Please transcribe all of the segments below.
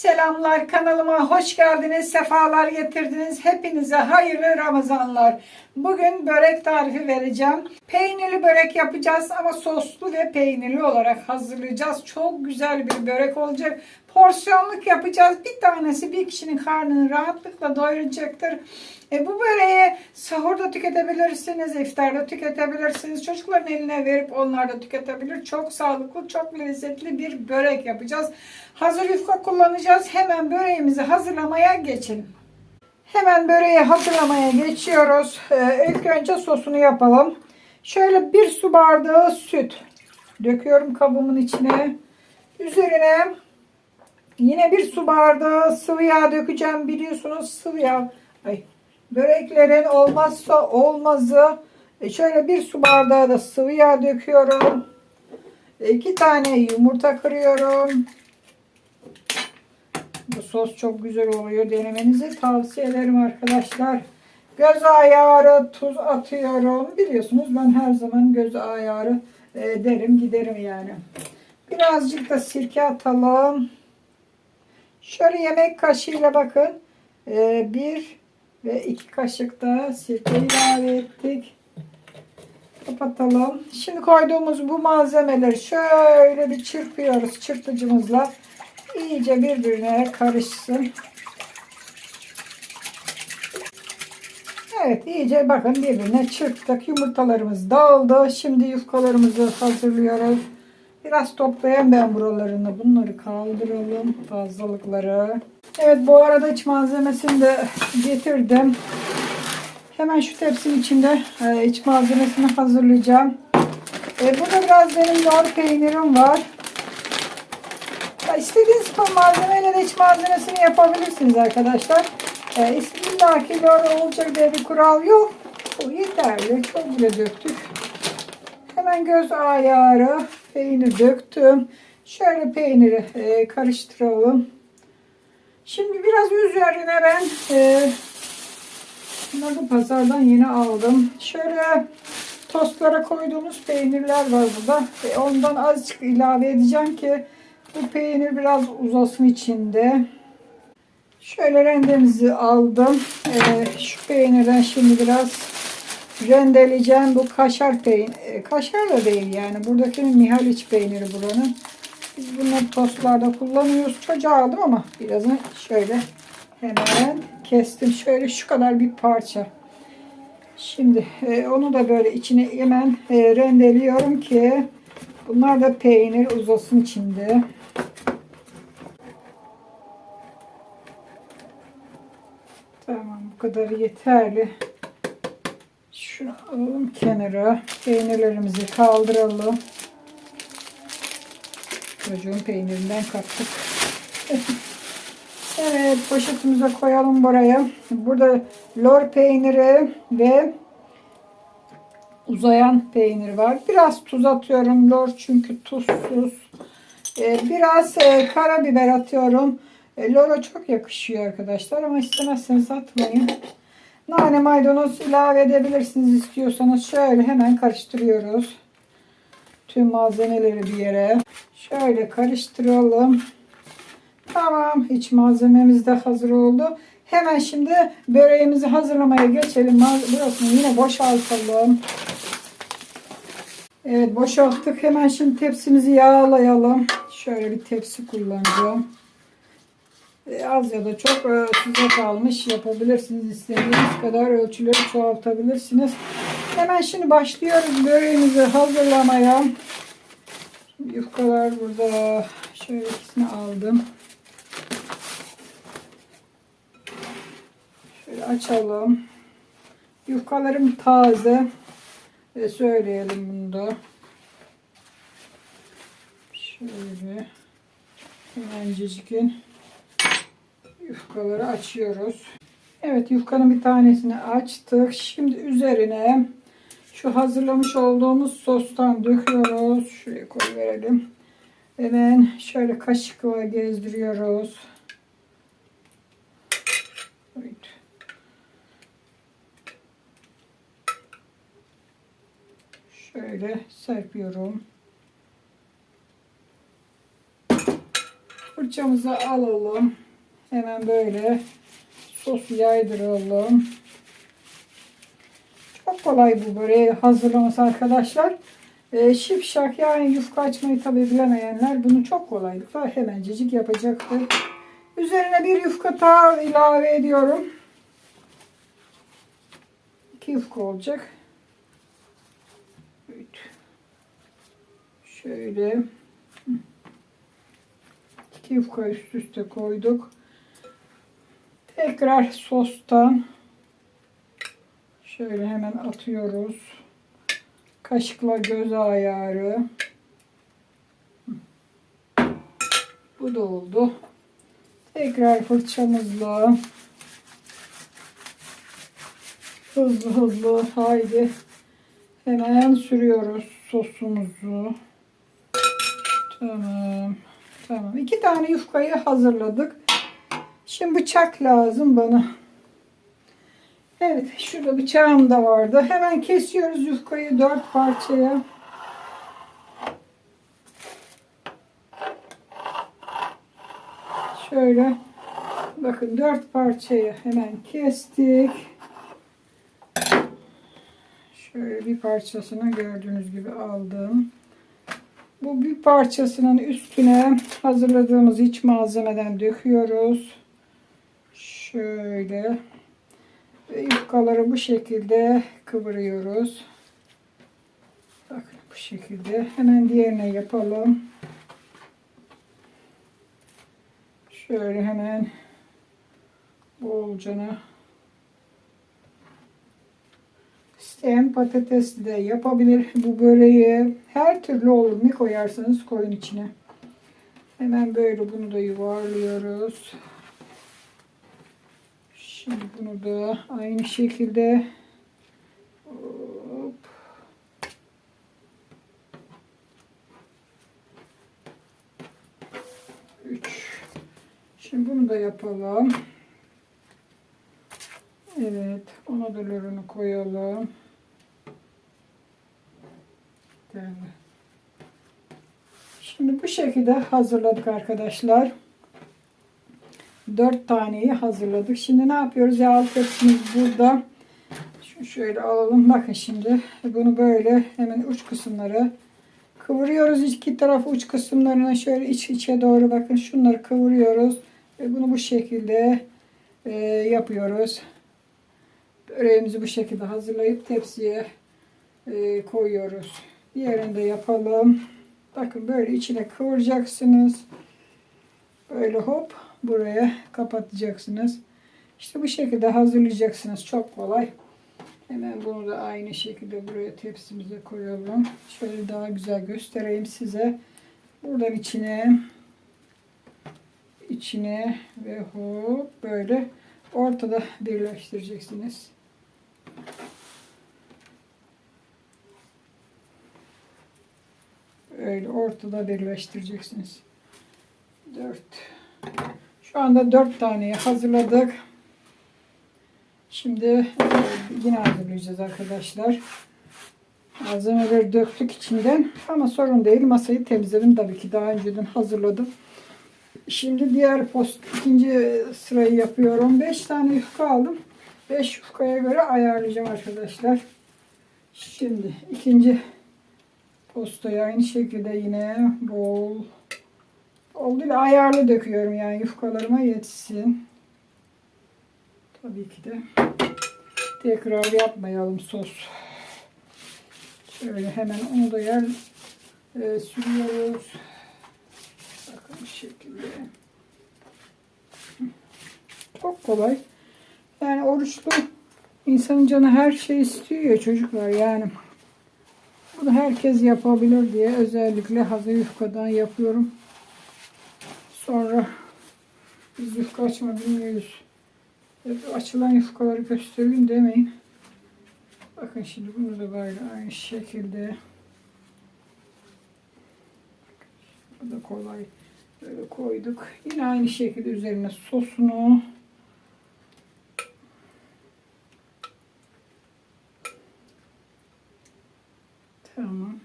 Selamlar, kanalıma hoş geldiniz, sefalar getirdiniz. Hepinize hayırlı Ramazanlar. Bugün börek tarifi vereceğim. Peynirli börek yapacağız ama soslu ve peynirli olarak hazırlayacağız. Çok güzel bir börek olacak. Porsiyonluk yapacağız. Bir tanesi bir kişinin karnını rahatlıkla doyuracaktır. Bu böreği sahurda tüketebilirsiniz, iftarda tüketebilirsiniz. Çocukların eline verip onlar da tüketebilir. Çok sağlıklı, çok lezzetli bir börek yapacağız. Hazır yufka kullanacağız. Hemen böreğimizi hazırlamaya geçelim. Hemen böreği hazırlamaya geçiyoruz. İlk önce sosunu yapalım. Şöyle bir su bardağı süt döküyorum kabımın içine. Üzerine yine bir su bardağı sıvı yağ dökeceğim. Biliyorsunuz sıvı yağ böreklerin olmazsa olmazı. Şöyle bir su bardağı da sıvı yağ döküyorum. 2 tane yumurta kırıyorum. Bu sos çok güzel oluyor. Denemenizi tavsiye ederim arkadaşlar. Göz ayarı tuz atıyorum. Biliyorsunuz ben her zaman göz ayarı derim giderim yani. Birazcık da sirke atalım. Şöyle yemek kaşığıyla bakın. 1 ve 2 kaşık da sirke ilave ettik. Kapatalım. Şimdi koyduğumuz bu malzemeleri şöyle bir çırpıyoruz çırpıcımızla. İyice birbirine karışsın. Evet, iyice bakın birbirine çırptık. Yumurtalarımız dağıldı. Şimdi yufkalarımızı hazırlıyoruz. Biraz toplayayım ben buralarını. Bunları kaldıralım. Fazlalıkları. Evet, bu arada iç malzemesini de getirdim. Hemen şu tepsinin içinde iç malzemesini hazırlayacağım. Burada biraz benim lor peynirim var. İstediğiniz malzemeyle de iç malzemesini yapabilirsiniz arkadaşlar. İllaki lor olacak diye bir kural yok. Bu yeterli. Çok bile döktük. Hemen göz ayarı peynir döktüm. Şöyle peyniri karıştıralım. Şimdi biraz üzerine ben bunları pazardan yeni aldım. Şöyle tostlara koyduğumuz peynirler var burada. Ondan azıcık ilave edeceğim ki bu peynir biraz uzasın içinde. Şöyle rendemizi aldım. Şu peynirden şimdi biraz rendeleyeceğim. Bu kaşar peynir. Kaşar da değil yani. Buradakinin Mihaliç peyniri buranın. Biz bunları tostlarda kullanıyoruz. Çocuğa aldım ama birazını şöyle hemen kestim. Şöyle şu kadar bir parça. Şimdi onu da böyle içine hemen rendeliyorum ki bunlar da peynir uzasın içinde. Tamam, bu kadar yeterli. Şunu alalım kenara. Peynirlerimizi kaldıralım. Çocuğun peynirinden kattık. Evet, poşetimize koyalım buraya. Burada lor peyniri ve uzayan peynir var. Biraz tuz atıyorum. Lor çünkü tuzsuz. Biraz karabiber atıyorum. Lora çok yakışıyor arkadaşlar ama istemezseniz atmayın. Nane maydanoz ilave edebilirsiniz istiyorsanız. Şöyle hemen karıştırıyoruz. Tüm malzemeleri bir yere. Şöyle karıştıralım. Tamam, iç malzememiz de hazır oldu. Hemen şimdi böreğimizi hazırlamaya geçelim. Burasını yine boşaltalım. Evet, boşalttık. Hemen şimdi tepsimizi yağlayalım. Şöyle bir tepsi kullanacağım. Az ya da çok size kalmış, yapabilirsiniz. İstediğiniz kadar ölçüleri çoğaltabilirsiniz. Hemen şimdi başlıyoruz böreğimizi hazırlamaya. Şimdi yufkalar burada. Şöyle ikisini aldım. Şöyle açalım. Yufkalarım taze. Söyleyelim bunu da. Şöyle hemencik yufkaları açıyoruz. Evet, yufkanın bir tanesini açtık. Şimdi üzerine şu hazırlamış olduğumuz sostan döküyoruz. Şuraya koyverelim. Hemen şöyle kaşıkla gezdiriyoruz. Evet. Şöyle serpiyorum. fırçamızı alalım. Hemen böyle sosu yaydıralım. Çok kolay bu böreği hazırlaması arkadaşlar. Şipşak yani yufka açmayı tabi bilemeyenler bunu çok kolaylıkla hemencecik yapacaktır. Üzerine bir yufka daha ilave ediyorum. 2 yufka olacak. Evet. Şöyle 2 yufka üst üste koyduk. Tekrar sostan şöyle hemen atıyoruz. Kaşıkla göz ayarı. Bu da oldu. Tekrar fırçamızla hızlı haydi hemen sürüyoruz sosumuzu. Tamam. 2 tane yufkayı hazırladık. Şimdi bıçak lazım bana. Evet, şurada bıçağım da vardı. Hemen kesiyoruz yufkayı 4 parçaya. Şöyle bakın 4 parçayı hemen kestik. Şöyle bir parçasını gördüğünüz gibi aldım. Bu bir parçasının üstüne hazırladığımız iç malzemeden döküyoruz. Şöyle ve yufkaları bu şekilde kıvırıyoruz. Bakın bu şekilde. Hemen diğerine yapalım. Şöyle hemen bolcana. İsteyen patatesli de yapabilir bu böreği. Her türlü olur. Ne koyarsanız koyun içine. Hemen böyle bunu da yuvarlıyoruz. Şimdi bunu da aynı şekilde hop. Şimdi bunu da yapalım. Evet, ona da lorunu koyalım. Şimdi bu şekilde hazırladık arkadaşlar. 4 taneyi hazırladık. Şimdi ne yapıyoruz? Yağlı tepsimiz burada. Şunu şöyle alalım. Bakın şimdi bunu böyle hemen uç kısımları kıvırıyoruz. İki tarafı uç kısımlarına şöyle içe doğru bakın. Şunları kıvırıyoruz. Ve bunu bu şekilde yapıyoruz. Böreğimizi bu şekilde hazırlayıp tepsiye koyuyoruz. Diğerini de yapalım. Bakın böyle içine kıvıracaksınız. Böyle hop buraya kapatacaksınız. İşte bu şekilde hazırlayacaksınız. Çok kolay. Hemen bunu da aynı şekilde buraya tepsimize koyalım. Şöyle daha güzel göstereyim size. Buradan içine ve hop böyle ortada birleştireceksiniz. Öyle ortada birleştireceksiniz. 4. Şu anda 4 taneyi hazırladık. Şimdi yine hazırlayacağız arkadaşlar. Malzemeleri döktük içinden ama sorun değil. Masayı temizledim tabii ki. Daha önceden hazırladım. Şimdi diğer ikinci sırayı yapıyorum. 5 tane yufka aldım. 5 yufkaya göre ayarlayacağım arkadaşlar. Şimdi ikinci postayı aynı şekilde yine bol olduğuyla ayarlı döküyorum. Yani yufkalarıma yetsin. Tabii ki de tekrar yapmayalım sos. Şöyle hemen onu da sürüyoruz. Bakın bu şekilde. Çok kolay. Yani oruçlu insanın canı her şey istiyor ya çocuklar yani. Bunu herkes yapabilir diye özellikle hazır yufkadan yapıyorum. Sonra biz yufka açma bilmiyoruz. Hep açılan yufkaları göstereyim demeyin. Bakın şimdi bunu da böyle aynı şekilde. Bu da kolay. Böyle koyduk. Yine aynı şekilde üzerine sosunu. Tamam.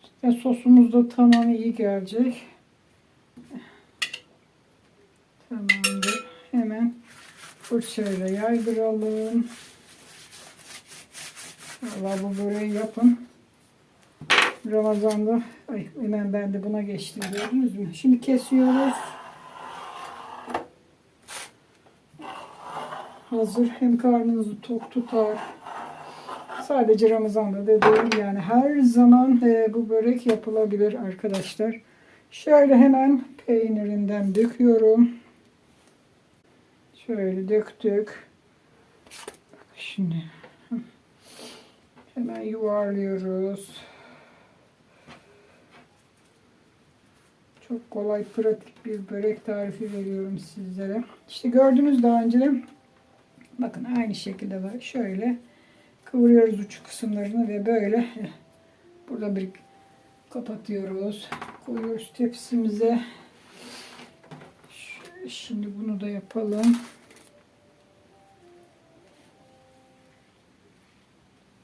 İşte sosumuz da tamam iyi gelecek. Tamamdır. Hemen fırçayla yaydıralım. Vallahi bu böreği yapın. Ramazan'da hemen ben de buna geçtim, gördünüz mü? Şimdi kesiyoruz. Hazır. Hem karnınızı tok tutar. Sadece Ramazan'da da değil, yani her zaman bu börek yapılabilir arkadaşlar. Şöyle hemen peynirinden döküyorum. Şöyle döktük. Şimdi hemen yuvarlıyoruz. Çok kolay, pratik bir börek tarifi veriyorum sizlere. İşte gördünüz daha önce. Bakın aynı şekilde var. Şöyle kıvırıyoruz uç kısımlarını ve böyle burada bir kapatıyoruz. Koyuyoruz tepsimize. Şimdi bunu da yapalım.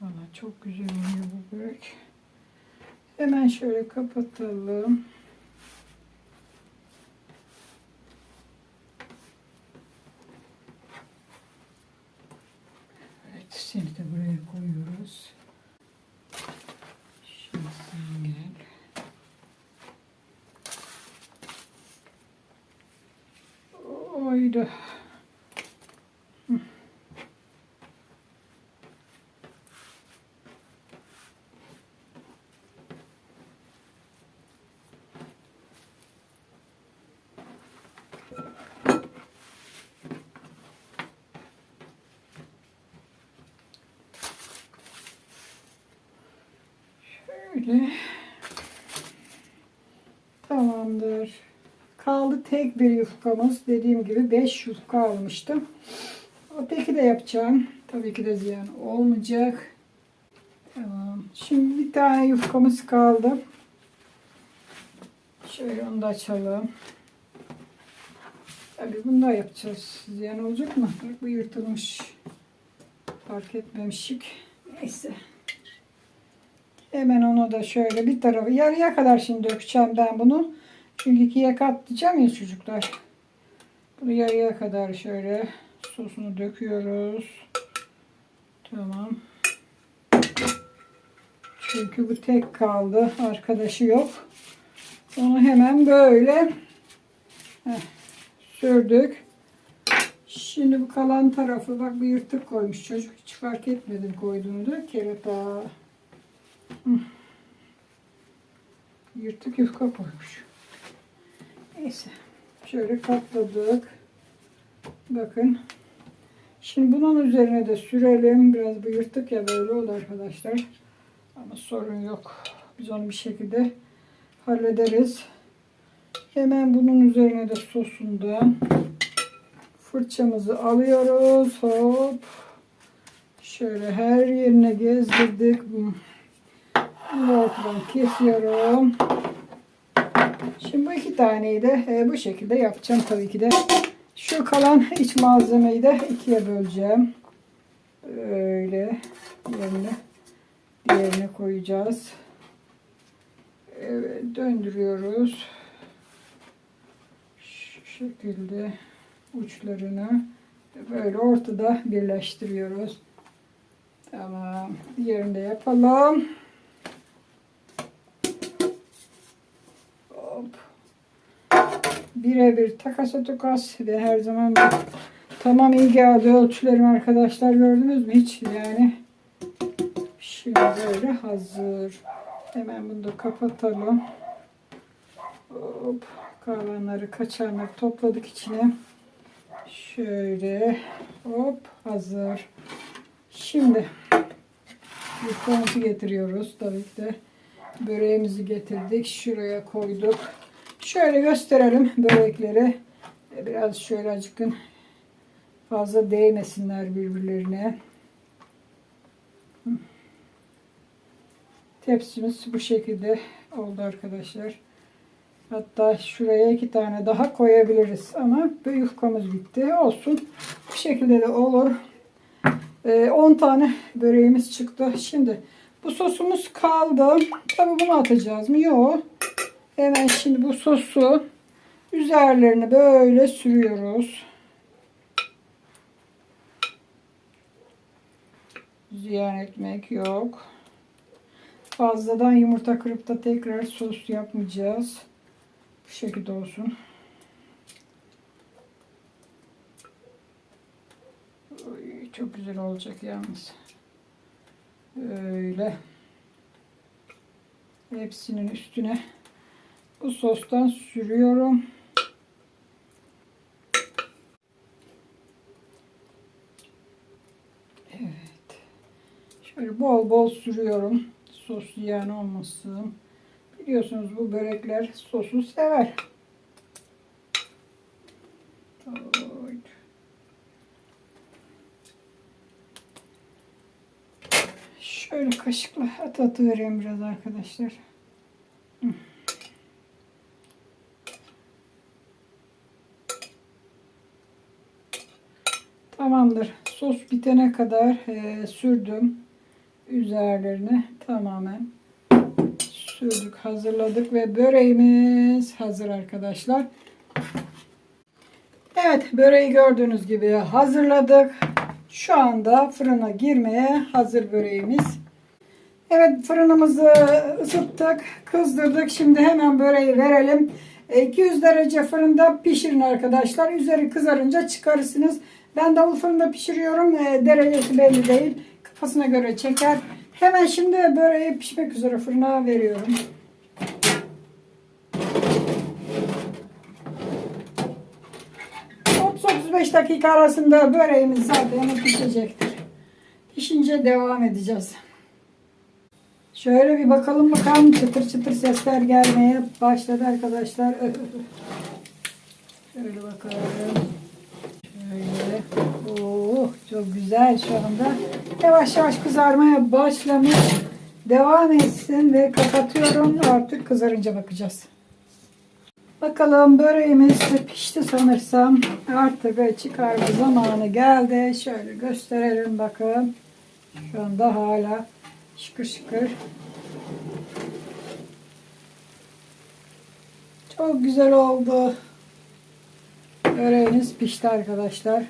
Vallahi çok güzel oluyor bu börek. Hemen şöyle kapatalım. Evet, seni de buraya koyuyoruz. Şimdi sen gel. Oydu. Şöyle. Tamamdır. Kaldı tek bir yufkamız. Dediğim gibi 5 yufka almıştım. Öteki de yapacağım. Tabii ki de ziyan olmayacak. Tamam. Şimdi bir tane yufkamız kaldı. Şöyle onu da açalım. Tabii bunu da yapacağız. Ziyan olacak mı? Bak bu yırtılmış. Fark etmemişik. Neyse. Hemen onu da şöyle bir tarafı yarıya kadar şimdi dökeceğim ben bunu. Çünkü ikiye katlayacağım ya çocuklar. Bunu yarıya kadar şöyle sosunu döküyoruz. Tamam. Çünkü bu tek kaldı. Arkadaşı yok. Onu hemen böyle sürdük. Şimdi bu kalan tarafı, bak bir yırtık koymuş çocuk. Hiç fark etmedim koyduğumda. Kerata. Yırtık yufka koymuş. Neyse. Şöyle katladık. Bakın. Şimdi bunun üzerine de sürelim. Biraz bu yırtık ya, böyle oldu arkadaşlar. Ama sorun yok. Biz onu bir şekilde hallederiz. Hemen bunun üzerine de sosundan fırçamızı alıyoruz. Hop. Şöyle her yerine gezdirdik. Bunu ortadan kesiyorum. Şimdi bu iki taneyi de bu şekilde yapacağım tabii ki de. Şu kalan iç malzemeyi de ikiye böleceğim. Öyle diğerine koyacağız. Evet, döndürüyoruz. Şu şekilde uçlarını böyle ortada birleştiriyoruz. Tamam. Diğerini de yapalım. Hop. Birebir takasa tokas ve her zaman tamam, iyi geldi ölçülerim arkadaşlar, gördünüz mü hiç, yani şimdi böyle hazır. Hemen bunu da kapatalım. Hop, kalanları kaçanları topladık içine. Şöyle hop, hazır. Şimdi yufkamızı getiriyoruz. Tabii ki de böreğimizi getirdik. Şuraya koyduk. Şöyle gösterelim börekleri. Biraz şöyle acıkın, fazla değmesinler birbirlerine. Tepsimiz bu şekilde oldu arkadaşlar. Hatta şuraya 2 tane daha koyabiliriz ama yufkamız bitti. Olsun. Bu şekilde de olur. 10 tane böreğimiz çıktı. Şimdi bu sosumuz kaldı. Tabii bunu atacağız mı? Yok. Hemen şimdi bu sosu Üzerlerini böyle sürüyoruz. Ziyan etmek yok. Fazladan yumurta kırıp da tekrar sos yapmayacağız. Bu şekilde olsun. Çok güzel olacak yalnız. Böyle. Hepsinin üstüne bu sostan sürüyorum. Evet. Şöyle bol bol sürüyorum. Sos ziyan olmasın. Biliyorsunuz bu börekler sosu sever. Şöyle kaşıkla atıvereyim biraz arkadaşlar. Tamamdır. Sos bitene kadar sürdüm. Üzerlerine tamamen sürdük, hazırladık ve böreğimiz hazır arkadaşlar. Evet, böreği gördüğünüz gibi hazırladık. Şu anda fırına girmeye hazır böreğimiz. Evet, fırınımızı ısıttık, kızdırdık. Şimdi hemen böreği verelim. 200 derece fırında pişirin arkadaşlar. Üzeri kızarınca çıkarırsınız. Ben davul fırında pişiriyorum. Derecesi belli değil. Kafasına göre çeker. Hemen şimdi böreği pişmek üzere fırına veriyorum. ...35 dakika arasında böreğimiz zaten pişecektir. Pişince devam edeceğiz. Şöyle bir bakalım çıtır çıtır sesler gelmeye başladı arkadaşlar. Şöyle bakalım. Şöyle. Oh, çok güzel şu anda. Yavaş yavaş kızarmaya başlamış. Devam etsin ve kapatıyorum. Artık kızarınca bakacağız. Bakalım böreğimiz pişti sanırsam. Artık çıkarma zamanı geldi. Şöyle gösterelim bakın. Şu anda hala şıkır şıkır. Çok güzel oldu. Böreğimiz pişti arkadaşlar.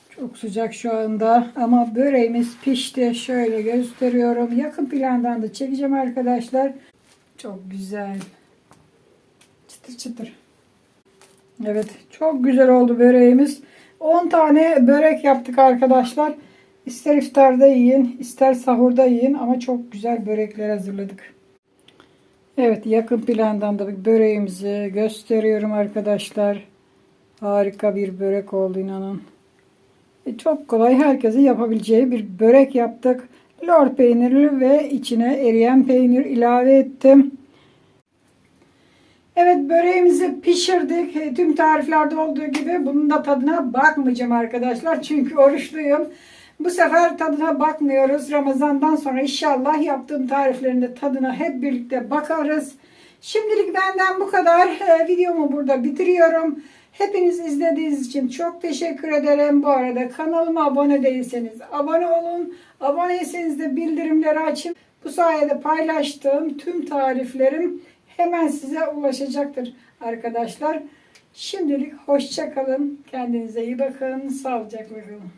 Çok sıcak şu anda ama böreğimiz pişti. Şöyle gösteriyorum. Yakın plandan da çekeceğim arkadaşlar. Çok güzel. Çıtır çıtır. Evet, çok güzel oldu böreğimiz. 10 tane börek yaptık arkadaşlar. İster iftarda yiyin, ister sahurda yiyin ama çok güzel börekler hazırladık. Evet, yakın plandan da böreğimizi gösteriyorum arkadaşlar. Harika bir börek oldu inanın. Çok kolay, herkesin yapabileceği bir börek yaptık. Lor peynirli ve içine eriyen peynir ilave ettim. Evet, böreğimizi pişirdik. Tüm tariflerde olduğu gibi bunun da tadına bakmayacağım arkadaşlar. Çünkü oruçluyum. Bu sefer tadına bakmıyoruz. Ramazandan sonra inşallah yaptığım tariflerin de tadına hep birlikte bakarız. Şimdilik benden bu kadar. Videomu burada bitiriyorum. Hepiniz izlediğiniz için çok teşekkür ederim. Bu arada kanalıma abone değilseniz abone olun. Aboneyseniz de bildirimleri açın. Bu sayede paylaştığım tüm tariflerim hemen size ulaşacaktır arkadaşlar. Şimdilik hoşça kalın. Kendinize iyi bakın. Sağlıcakla kalın.